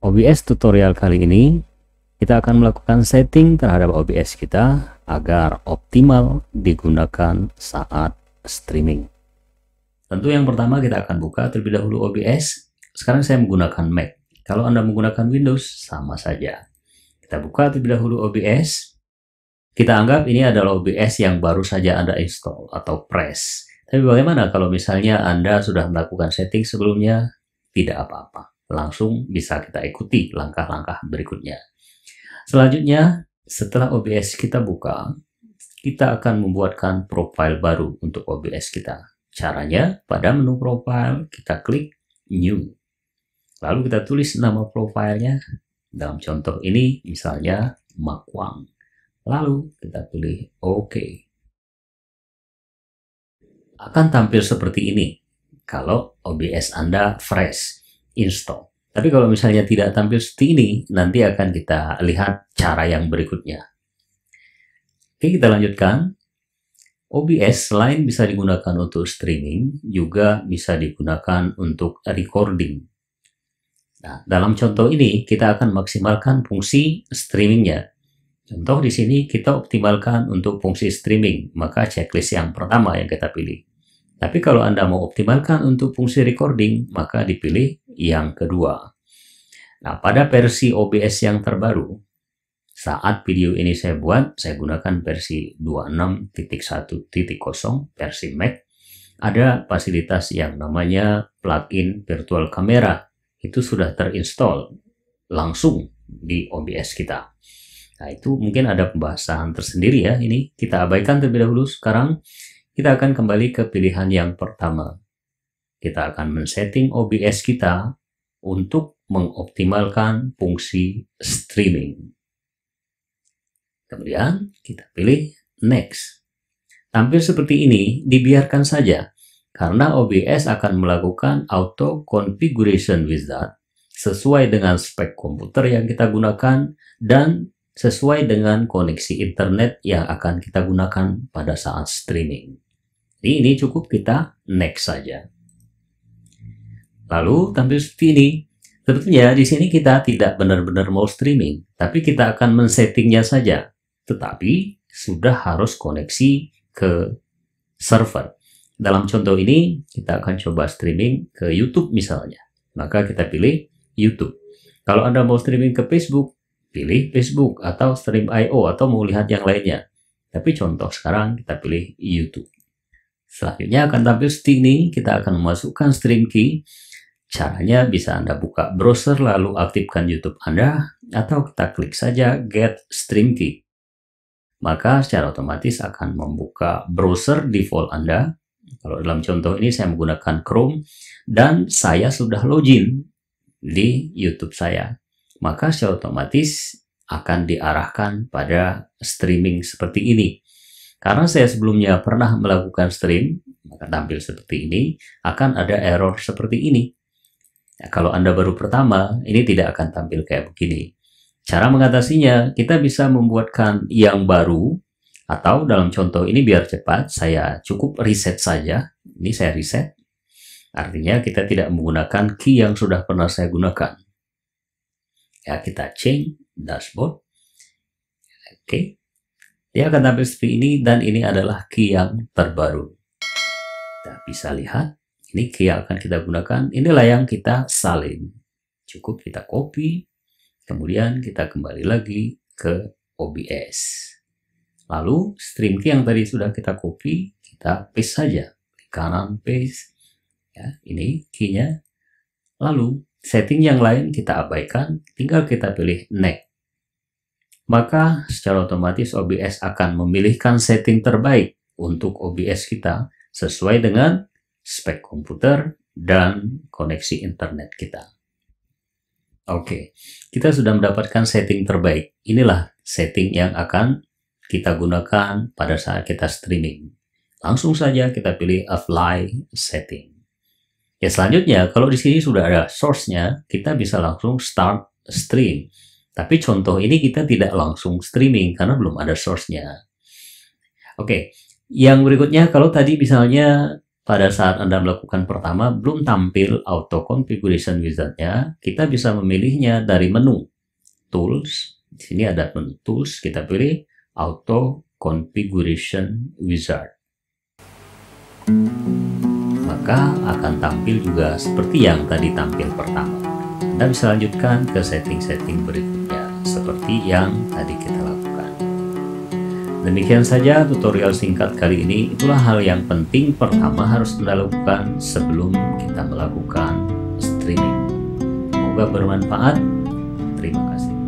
OBS tutorial kali ini kita akan melakukan setting terhadap OBS kita agar optimal digunakan saat streaming. Tentu yang pertama kita akan buka terlebih dahulu OBS. Sekarang saya menggunakan Mac. Kalau Anda menggunakan Windows, sama saja. Kita buka terlebih dahulu OBS. Kita anggap ini adalah OBS yang baru saja Anda install atau press. Tapi bagaimana kalau misalnya Anda sudah melakukan setting sebelumnya? Tidak apa-apa. Langsung bisa kita ikuti langkah-langkah berikutnya. Selanjutnya, setelah OBS kita buka, kita akan membuatkan profile baru untuk OBS kita. Caranya, pada menu profile, kita klik New. Lalu kita tulis nama profilnya. Dalam contoh ini, misalnya Makwang. Lalu kita pilih OK. Akan tampil seperti ini kalau OBS Anda fresh install. Tapi kalau misalnya tidak tampil seperti ini, nanti akan kita lihat cara yang berikutnya. Oke, kita lanjutkan. OBS selain bisa digunakan untuk streaming, juga bisa digunakan untuk recording. Nah, dalam contoh ini, kita akan maksimalkan fungsi streamingnya. Contoh di sini kita optimalkan untuk fungsi streaming, maka checklist yang pertama yang kita pilih. Tapi kalau Anda mau optimalkan untuk fungsi recording, maka dipilih yang kedua. Nah, pada versi OBS yang terbaru, saat video ini saya buat, saya gunakan versi 26.1.0 versi Mac. Ada fasilitas yang namanya plugin virtual camera. Itu sudah terinstall langsung di OBS kita. Nah, itu mungkin ada pembahasan tersendiri ya. Ini kita abaikan terlebih dahulu. Sekarang kita akan kembali ke pilihan yang pertama. Kita akan men-setting OBS kita untuk mengoptimalkan fungsi streaming. Kemudian kita pilih Next. Tampil seperti ini, dibiarkan saja. Karena OBS akan melakukan auto configuration wizard sesuai dengan spek komputer yang kita gunakan dan sesuai dengan koneksi internet yang akan kita gunakan pada saat streaming. Jadi ini cukup kita next saja. Lalu tampil seperti ini. Sebetulnya di sini kita tidak benar-benar mau streaming, tapi kita akan men-settingnya saja. Tetapi sudah harus koneksi ke server. Dalam contoh ini, kita akan coba streaming ke YouTube misalnya. Maka kita pilih YouTube. Kalau Anda mau streaming ke Facebook, pilih Facebook atau Stream.io atau mau lihat yang lainnya. Tapi contoh sekarang kita pilih YouTube. Selanjutnya akan tampil seperti ini. Kita akan memasukkan stream key. Caranya bisa Anda buka browser lalu aktifkan YouTube Anda atau kita klik saja Get Stream Key. Maka secara otomatis akan membuka browser default Anda. Kalau dalam contoh ini saya menggunakan Chrome dan saya sudah login di YouTube saya. Maka secara otomatis akan diarahkan pada streaming seperti ini. Karena saya sebelumnya pernah melakukan stream, maka tampil seperti ini, akan ada error seperti ini. Ya, kalau Anda baru pertama, ini tidak akan tampil kayak begini. Cara mengatasinya, kita bisa membuatkan yang baru, atau dalam contoh ini biar cepat, saya cukup reset saja. Ini saya reset. Artinya kita tidak menggunakan key yang sudah pernah saya gunakan. Ya, kita change dashboard. Oke. Dia akan tampil seperti ini dan ini adalah key yang terbaru. Kita bisa lihat, ini key yang akan kita gunakan. Inilah yang kita salin. Cukup kita copy, kemudian kita kembali lagi ke OBS. Lalu stream key yang tadi sudah kita copy, kita paste saja. Klik kanan paste. Ya, ini key-nya. Lalu setting yang lain kita abaikan, tinggal kita pilih next. Maka secara otomatis OBS akan memilihkan setting terbaik untuk OBS kita sesuai dengan spek komputer dan koneksi internet kita. Oke, kita sudah mendapatkan setting terbaik. Inilah setting yang akan kita gunakan pada saat kita streaming. Langsung saja kita pilih Apply Setting. Ya, selanjutnya kalau di sini sudah ada source-nya, kita bisa langsung Start Stream. Tapi contoh ini kita tidak langsung streaming karena belum ada source-nya. Oke, yang berikutnya kalau tadi misalnya pada saat Anda melakukan pertama belum tampil auto configuration wizard-nya, kita bisa memilihnya dari menu tools. Di sini ada menu tools, kita pilih auto configuration wizard. Maka akan tampil juga seperti yang tadi tampil pertama. Anda bisa lanjutkan ke setting-setting berikutnya seperti yang tadi kita lakukan. Demikian saja tutorial singkat kali ini. Itulah hal yang penting pertama harus Anda lakukan sebelum kita melakukan streaming. Semoga bermanfaat. Terima kasih.